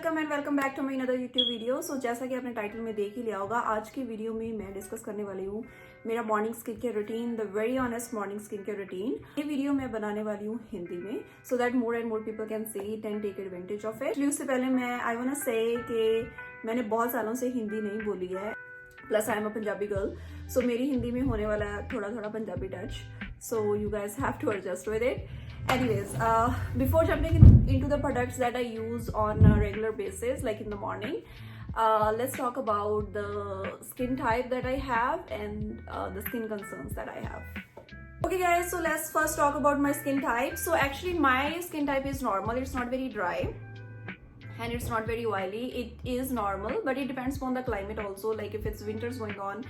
Welcome and welcome back to my another YouTube video. So जैसा कि आपने title में देख ही लिया होगा, आज की वीडियो में मैं डिस्कस करने वाली हूँ मेरा morning skin care routine, the very honest morning skin care routine. ये वीडियो मैं बनाने वाली हूँ हिंदी में, so that more and more people can see it and take advantage of it. उससे पहले मैं आई वांट टू से कि मैंने बहुत सालों से हिंदी नहीं बोली है, plus I am a Punjabi girl, so मेरी हिंदी में होने वाला है थोड़ा थोड़ा Punjabi touch, so you guys have to adjust with it. Anyways, before jumping into the products that I use on a regular basis, like in the morning, let's talk about the skin type that I have and the skin concerns that I have. Okay guys, so let's first talk about my skin type. So actually my skin type is normal. It's not very dry and it's not very oily. It is normal, but it depends upon the climate also. Like if it's winters going on,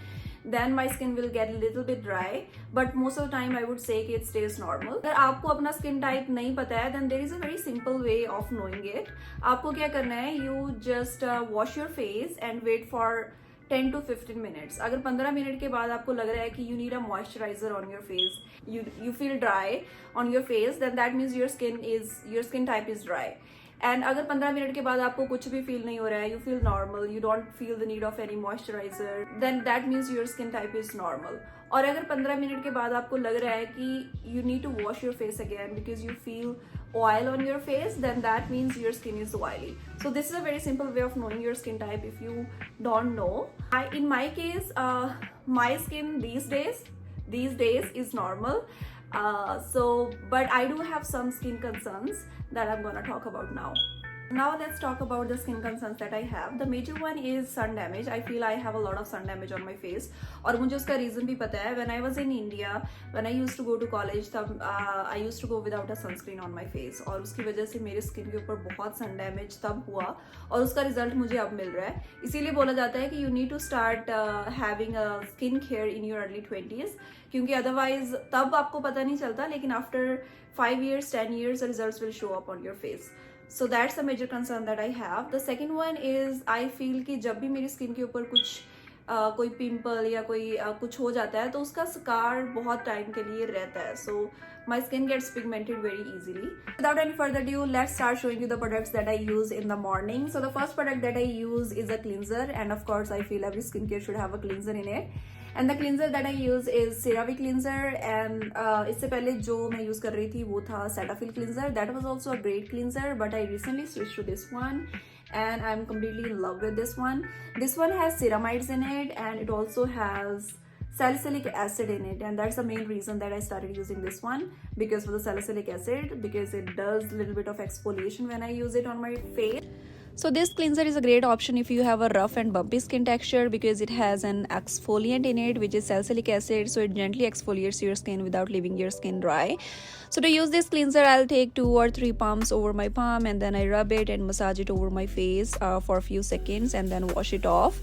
then my skin will get a little bit dry, but most of the time I would say कि it stays normal. अगर आपको अपना skin type नहीं पता है, then there is a very simple way of knowing it. आपको क्या करना है, you just wash your face and wait for 10 to 15 minutes. अगर 15 मिनट के बाद आपको लग रहा है कि you need a moisturizer on your face, you feel dry on your face, then that means your skin type is dry. And अगर 15 minute के बाद आपको कुछ भी फील नहीं हो रहा है, you feel normal, you don't feel the need of any moisturiser, then that means your skin type is normal. और अगर 15 मिनट के बाद आपको लग रहा है कि you need to wash your face again because you feel oil on your face, then that means your skin is oily. So this is a very simple way of knowing your skin type if you don't know. In my case, my skin these days is normal. But I do have some skin concerns that I'm gonna talk about now. Now let's talk about the skin concerns that I have. The major one is sun damage. I feel I have a lot of sun damage on my face. और मुझे उसका reason भी पता है. When I was in India, when I used to go to college, तब I used to go without a sunscreen on my face. और उसकी वजह से मेरे skin के ऊपर बहुत sun damage तब हुआ और उसका result मुझे अब मिल रहा है. इसीलिए बोला जाता है कि you need to start having a skin care in your early 20s, क्योंकि otherwise तब आपको पता नहीं चलता, लेकिन after 5 years, 10 years, the results will show up on your face. So that's a major concern that I have. The second one is I feel कि जब भी मेरी स्किन के ऊपर कुछ कोई पिंपल या कोई कुछ हो जाता है तो उसका स्कार बहुत टाइम के लिए रहता है. So my skin gets pigmented very easily. Without any further ado, let's start showing you the products that I use in the morning. So the first product that I use is a cleanser, and of course I feel every skincare should have a cleanser in it. And the cleanser that I use is CeraVe cleanser, and इससे पहले जो मैं use कर रही थी वो था Cetaphil cleanser. That was also a great cleanser, but I recently switched to this one and I'm completely in love with this one. This one has ceramides in it and it also has salicylic acid in it, and that's the main reason that I started using this one, because of the salicylic acid, because it does a little bit of exfoliation when I use it on my face. So this cleanser is a great option if you have a rough and bumpy skin texture, because it has an exfoliant in it which is salicylic acid, so it gently exfoliates your skin without leaving your skin dry. So to use this cleanser, I'll take 2 or 3 pumps over my palm and then I rub it and massage it over my face for a few seconds and then wash it off.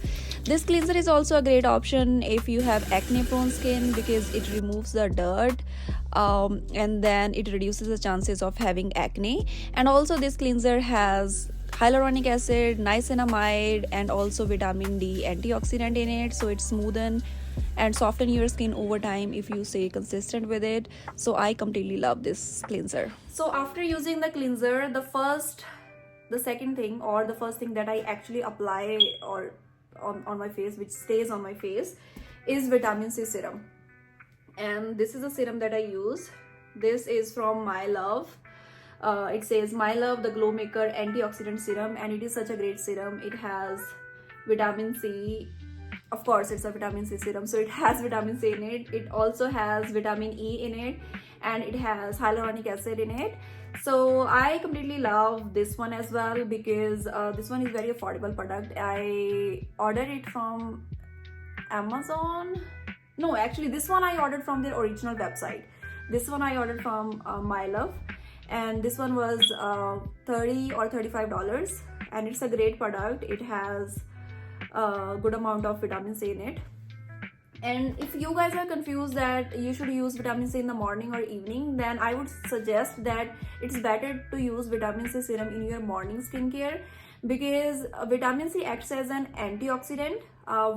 This cleanser is also a great option if you have acne prone skin, because it removes the dirt and then it reduces the chances of having acne. And also this cleanser has hyaluronic acid, niacinamide, and also vitamin D antioxidant in it, so it smoothen and soften your skin over time if you stay consistent with it. So I completely love this cleanser. So after using the cleanser, the second thing or the first thing that I actually apply or on my face, which stays on my face, is vitamin C serum. And this is a serum that I use. This is from My Love. It says My Love the Glow Maker Antioxidant Serum, and it is such a great serum. It has vitamin C. Of course, it's a vitamin C serum, so it has vitamin C in it. It also has vitamin E in it, and it has hyaluronic acid in it. So I completely love this one as well, because this one is very affordable product. I ordered it from Amazon. No, actually this one I ordered from their original website. This one I ordered from My Love, and this one was $30 or $35, and it's a great product. It has a good amount of vitamin C in it. And if you guys are confused that you should use vitamin C in the morning or evening, then I would suggest that it's better to use vitamin C serum in your morning skincare, because vitamin C acts as an antioxidant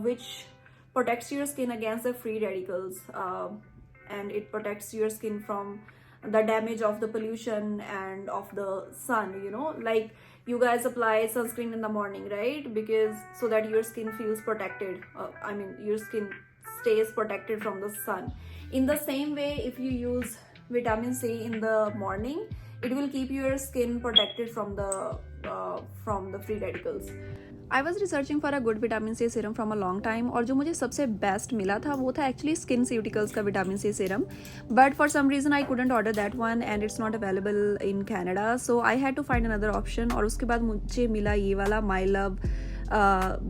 which protects your skin against the free radicals, and it protects your skin from the damage of the pollution and of the sun. Like you guys apply sunscreen in the morning, right? Because so that your skin feels protected. Your skin stays protected from the sun. In the same way, if you use vitamin C in the morning, it will keep your skin protected from the free radicals. I was researching for a good vitamin C serum from a long time, और जो मुझे सबसे best मिला था वो था actually SkinCeuticals का vitamin C serum, but for some reason I couldn't order that one and it's not available in Canada, so I had to find another option. और उसके बाद मुझे मिला ये वाला My Love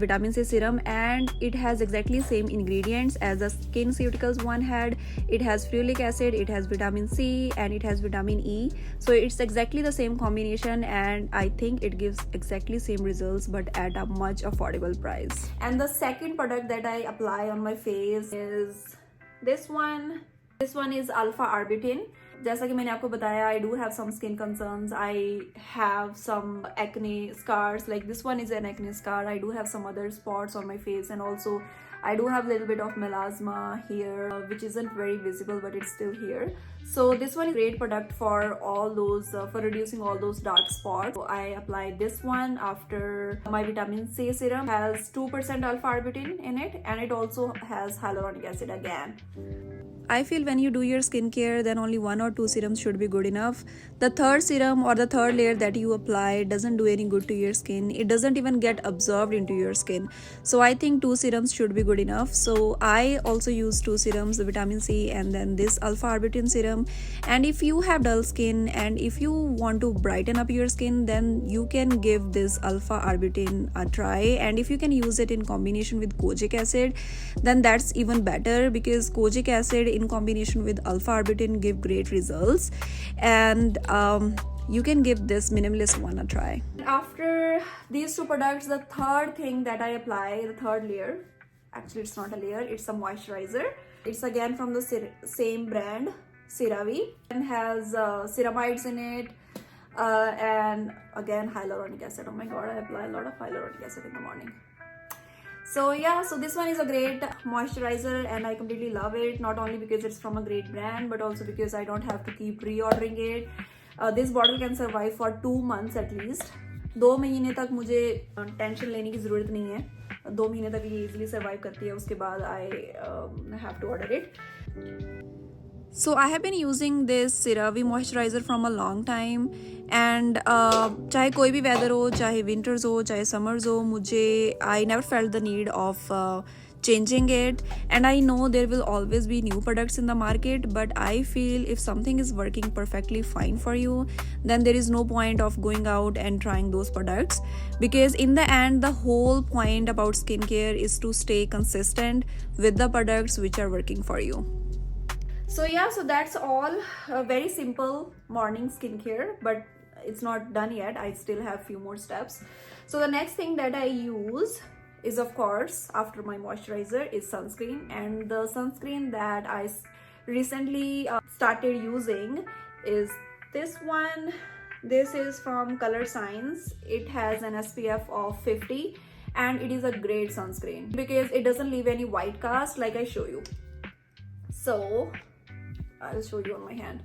vitamin C serum, and it has exactly same ingredients as the SkinCeuticals one had. It has ferulic acid, it has vitamin C, and it has vitamin E, so it's exactly the same combination, and I think it gives exactly same results but at a much affordable price. And the second product that I apply on my face is this one. This one is alpha arbutin. जैसा कि मैंने आपको बताया, I do have some skin concerns. I have some acne scars. Like this one is an acne scar. I do have some other spots on my face, and also I do have a little bit of melasma here, which isn't very visible, but it's still here. So this one is a great product for all those, for reducing all those dark spots. So I apply this one after my vitamin C serum. It has 2% alpha arbutin in it, and it also has hyaluronic acid again. I feel when you do your skincare, then only 1 or 2 serums should be good enough. The third serum or the third layer that you apply doesn't do any good to your skin. It doesn't even get absorbed into your skin. So I think 2 serums should be good enough. So I also use 2 serums, the vitamin C and then this alpha arbutin serum. And if you have dull skin and if you want to brighten up your skin, then you can give this alpha arbutin a try. And if you can use it in combination with kojic acid, then that's even better, because kojic acid in combination with alpha arbutin give great results. And you can give this minimalist one a try. After these 2 products, the third thing that I apply, the third layer, actually it's not a layer, it's a moisturizer. It's again from the same brand, CeraVe, and has ceramides in it, and again hyaluronic acid. Oh my god, I apply a lot of hyaluronic acid in the morning. So yeah, so this one is a great moisturizer and I completely love it, not only because it's from a great brand but also because I don't have to keep reordering it. This bottle can survive for 2 months at least. 2 महीने तक मुझे tension लेने की ज़रूरत नहीं है. 2 महीने तक ये easily survive करती है. उसके बाद I have to order it. So I have been using this CeraVe moisturizer from a long time, and चाहे कोई भी weather हो, चाहे winters हो, चाहे summers हो, मुझे I never felt the need of changing it. And I know there will always be new products in the market, but I feel if something is working perfectly fine for you, then there is no point of going out and trying those products, because in the end the whole point about skincare is to stay consistent with the products which are working for you. So yeah, so that's all. Very simple morning skincare, but it's not done yet. I still have few more steps. So the next thing that I use is, of course, after my moisturizer, is sunscreen. And the sunscreen that I recently started using is this one. This is from Color Science. It has an SPF of 50 and it is a great sunscreen because it doesn't leave any white cast like I show you. So I'll show you on my hand.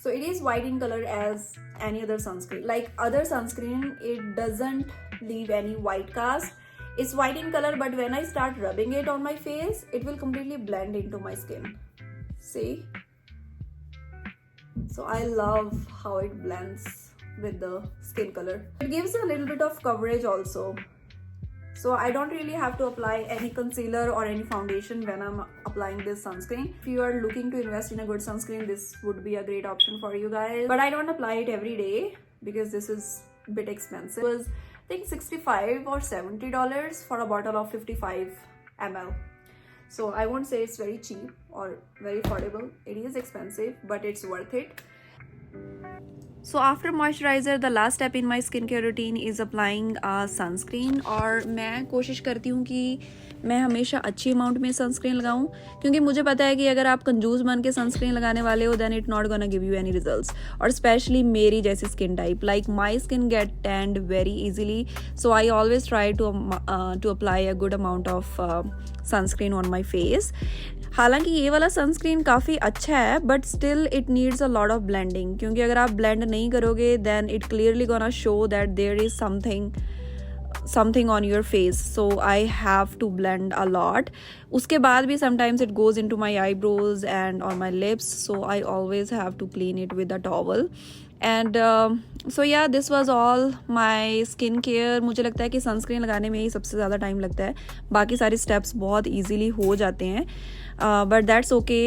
So it is white in color as any other sunscreen. Like other sunscreen, it doesn't leave any white cast. It's white in color, but when I start rubbing it on my face, it will completely blend into my skin. See? So I love how it blends with the skin color. It gives a little bit of coverage also. So I don't really have to apply any concealer or any foundation when I'm applying this sunscreen. If you are looking to invest in a good sunscreen, this would be a great option for you guys. But I don't apply it every day because this is a bit expensive. It was, I think, $65 or $70 for a bottle of 55 ml. So I won't say it's very cheap or very affordable. It is expensive, but it's worth it. So after moisturizer, the last step in my skincare routine is applying a sunscreen. और मैं कोशिश करती हूँ कि मैं हमेशा अच्छी amount में सनस्क्रीन लगाऊं, क्योंकि मुझे पता है कि अगर आप कंजूस बन के सनस्क्रीन लगाने वाले हो, then it not gonna give you any results. और स्पेशली मेरी जैसी skin type, like my skin get tanned very easily, so I always try to apply a good amount of sunscreen on my face. हालांकि ये वाला sunscreen काफ़ी अच्छा है but still it needs a lot of blending, क्योंकि अगर आप blend नहीं करोगे then it clearly gonna show that there is something on your face, so I have to blend a lot. उसके बाद भी sometimes it goes into my eyebrows and on my lips, so I always have to clean it with a towel. And so yeah, this was all my skin care. मुझे लगता है कि sunscreen लगाने में ही सबसे ज़्यादा टाइम लगता है, बाकी सारे स्टेप्स बहुत ईजीली हो जाते हैं, बट दैट्स ओके.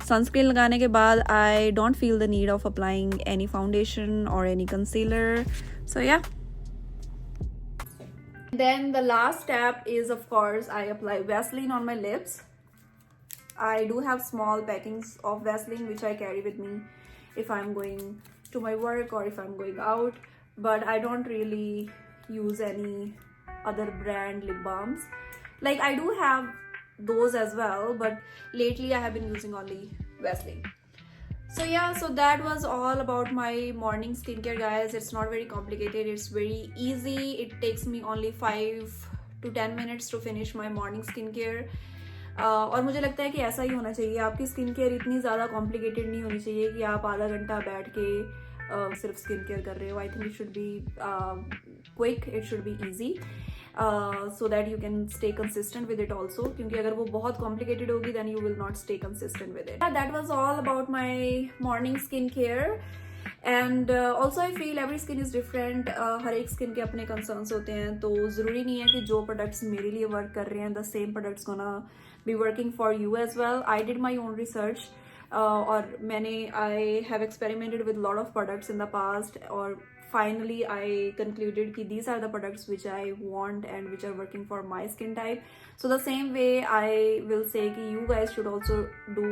सनस्क्रीन लगाने के बाद I don't feel the need of applying any foundation और एनी कंसीलर. सो या, then the last step is, of course, I apply Vaseline on my lips. I do have small packings of Vaseline which I carry with me if I'm going to my work or if I'm going out, but I don't really use any other brand lip balms. Like, I do have those as well, but lately I have been using only Vaseline. So yeah, so that was all about my morning skincare, guys. It's not very complicated, it's very easy. It takes me only 5 to 10 minutes to finish my morning skincare. और मुझे लगता है कि ऐसा ही होना चाहिए. आपकी skin care इतनी ज़्यादा कॉम्प्लिकेटेड नहीं होनी चाहिए कि आप आधा घंटा बैठ के सिर्फ स्किन केयर कर रहे हो. I think it should be quick, it should be easy, so that you can stay consistent with it also, क्योंकि अगर वो बहुत complicated होगी then you will not stay consistent with it. That was all about my morning skincare. And also I feel every skin is different. हर एक skin के अपने concerns होते हैं, तो ज़रूरी नहीं है कि जो products मेरे लिए work कर रहे हैं the same products gonna be working for you as well. I did my own research. और मैंने I have experimented with a lot of products in the past, और finally I concluded कि these are the products which I want and which are working for my skin type. So the same way I will say कि you guys should also do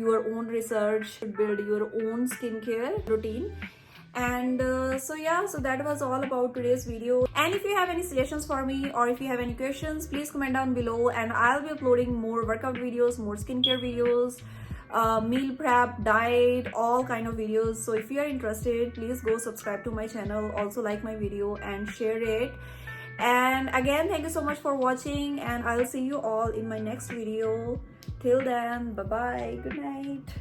your own research, build your own skincare routine. And so yeah, so that was all about today's video. And if you have any suggestions for me or if you have any questions, please comment down below, and I'll be uploading more workout videos, more skincare videos, meal prep, diet, all kind of videos. So if you are interested, please go subscribe to my channel, also like my video and share it. And again, thank you so much for watching, and I'll see you all in my next video. Till then, bye bye, good night.